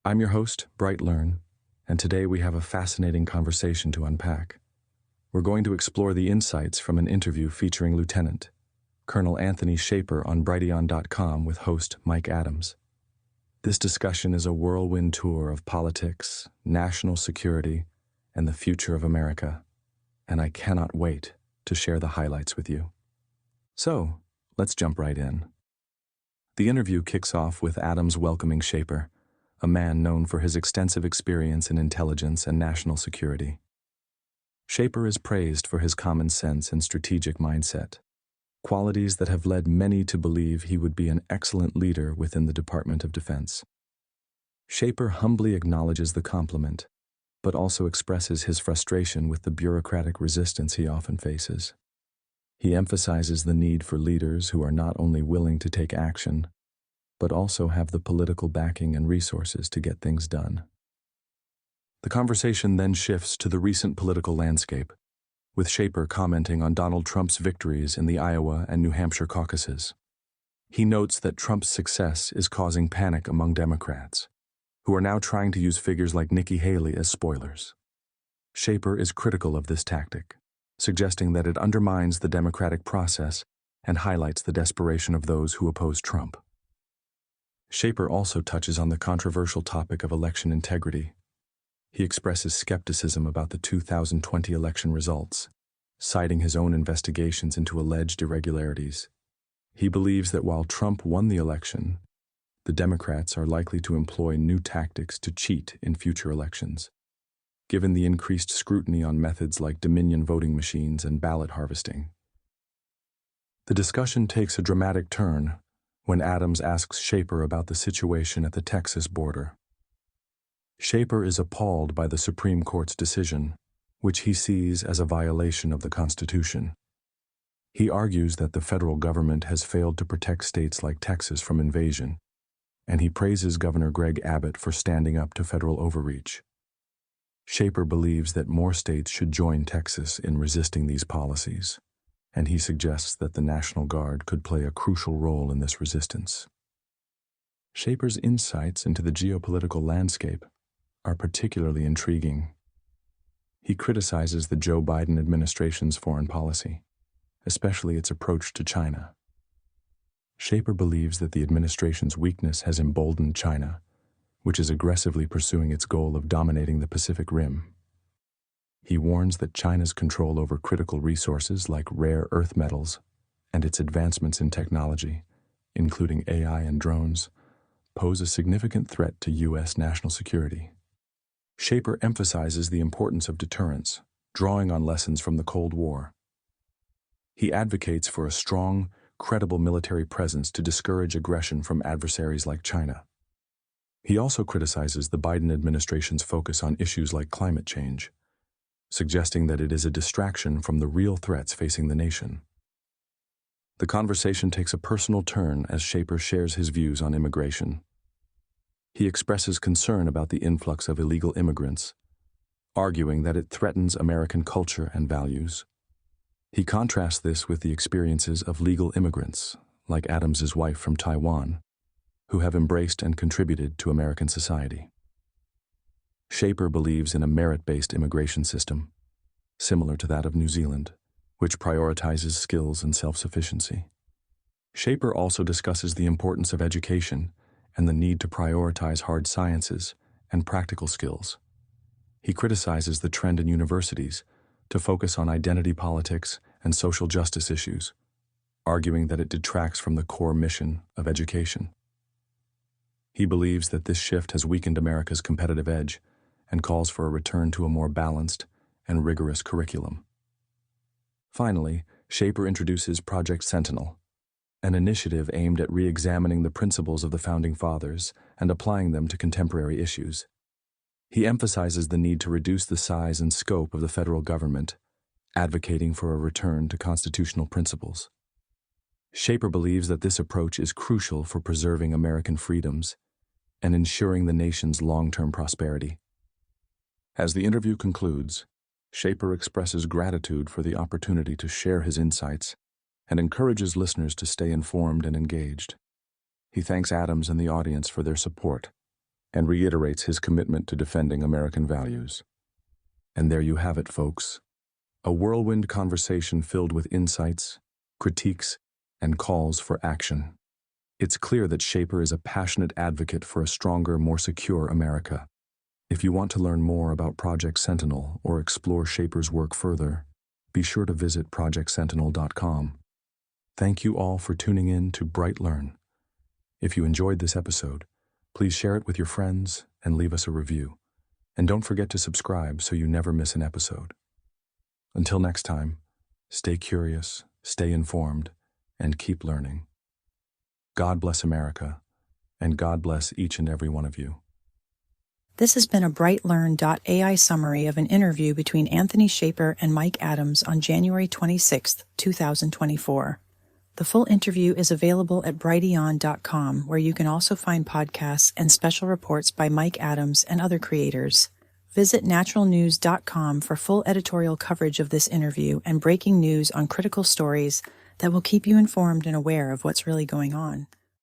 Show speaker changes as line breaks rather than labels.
I'm your host, BrightLearn, and today we have a fascinating conversation to unpack. We're going to explore the insights from an interview featuring Lieutenant Colonel Anthony Shaffer on BrightLearn.com with host Mike Adams. This discussion is a whirlwind tour of politics, national security, and the future of America, and I cannot wait to share the highlights with you. So, let's jump right in. The interview kicks off with Adams welcoming Shaffer, a man known for his extensive experience in intelligence and national security. Shaffer is praised for his common sense and strategic mindset, qualities that have led many to believe he would be an excellent leader within the Department of Defense. Shaffer humbly acknowledges the compliment, but also expresses his frustration with the bureaucratic resistance he often faces. He emphasizes the need for leaders who are not only willing to take action, but also have the political backing and resources to get things done. The conversation then shifts to the recent political landscape, with Shaffer commenting on Donald Trump's victories in the Iowa and New Hampshire caucuses. He notes that Trump's success is causing panic among Democrats, who are now trying to use figures like Nikki Haley as spoilers. Shaffer is critical of this tactic, suggesting that it undermines the democratic process and highlights the desperation of those who oppose Trump. Shaffer also touches on the controversial topic of election integrity. He expresses skepticism about the 2020 election results, citing his own investigations into alleged irregularities. He believes that while Trump won the election, the Democrats are likely to employ new tactics to cheat in future elections, given the increased scrutiny on methods like Dominion voting machines and ballot harvesting. The discussion takes a dramatic turn when Adams asks Shaffer about the situation at the Texas border. Shaffer is appalled by the Supreme Court's decision, which he sees as a violation of the Constitution. He argues that the federal government has failed to protect states like Texas from invasion, and he praises Governor Greg Abbott for standing up to federal overreach. Shaffer believes that more states should join Texas in resisting these policies, and he suggests that the National Guard could play a crucial role in this resistance. Shaffer's insights into the geopolitical landscape are particularly intriguing. He criticizes the Joe Biden administration's foreign policy, especially its approach to China. Shaffer believes that the administration's weakness has emboldened China, which is aggressively pursuing its goal of dominating the Pacific Rim. He warns that China's control over critical resources like rare earth metals and its advancements in technology, including AI and drones, pose a significant threat to U.S. national security. Shaffer emphasizes the importance of deterrence, drawing on lessons from the Cold War. He advocates for a strong, credible military presence to discourage aggression from adversaries like China. He also criticizes the Biden administration's focus on issues like climate change, suggesting that it is a distraction from the real threats facing the nation. The conversation takes a personal turn as Shaffer shares his views on immigration. He expresses concern about the influx of illegal immigrants, arguing that it threatens American culture and values. He contrasts this with the experiences of legal immigrants, like Adams's wife from Taiwan, who have embraced and contributed to American society. Shaffer believes in a merit-based immigration system, similar to that of New Zealand, which prioritizes skills and self-sufficiency. Shaffer also discusses the importance of education and the need to prioritize hard sciences and practical skills. He criticizes the trend in universities to focus on identity politics and social justice issues, arguing that it detracts from the core mission of education. He believes that this shift has weakened America's competitive edge and calls for a return to a more balanced and rigorous curriculum. Finally, Shaffer introduces Project Sentinel, an initiative aimed at re-examining the principles of the Founding Fathers and applying them to contemporary issues. He emphasizes the need to reduce the size and scope of the federal government, advocating for a return to constitutional principles. Shaffer believes that this approach is crucial for preserving American freedoms and ensuring the nation's long-term prosperity. As the interview concludes, Shaffer expresses gratitude for the opportunity to share his insights and encourages listeners to stay informed and engaged. He thanks Adams and the audience for their support and reiterates his commitment to defending American values. And there you have it, folks. A whirlwind conversation filled with insights, critiques, and calls for action. It's clear that Shaffer is a passionate advocate for a stronger, more secure America. If you want to learn more about Project Sentinel or explore Shaffer's work further, be sure to visit projectsentinel.com. Thank you all for tuning in to BrightLearn. If you enjoyed this episode, please share it with your friends and leave us a review. And don't forget to subscribe so you never miss an episode. Until next time, stay curious, stay informed, and keep learning. God bless America, and God bless each and every one of you.
This has been a BrightLearn.ai summary of an interview between Anthony Shaffer and Mike Adams on January 26, 2024. The full interview is available at brighteon.com, where you can also find podcasts and special reports by Mike Adams and other creators. Visit naturalnews.com for full editorial coverage of this interview and breaking news on critical stories that will keep you informed and aware of what's really going on.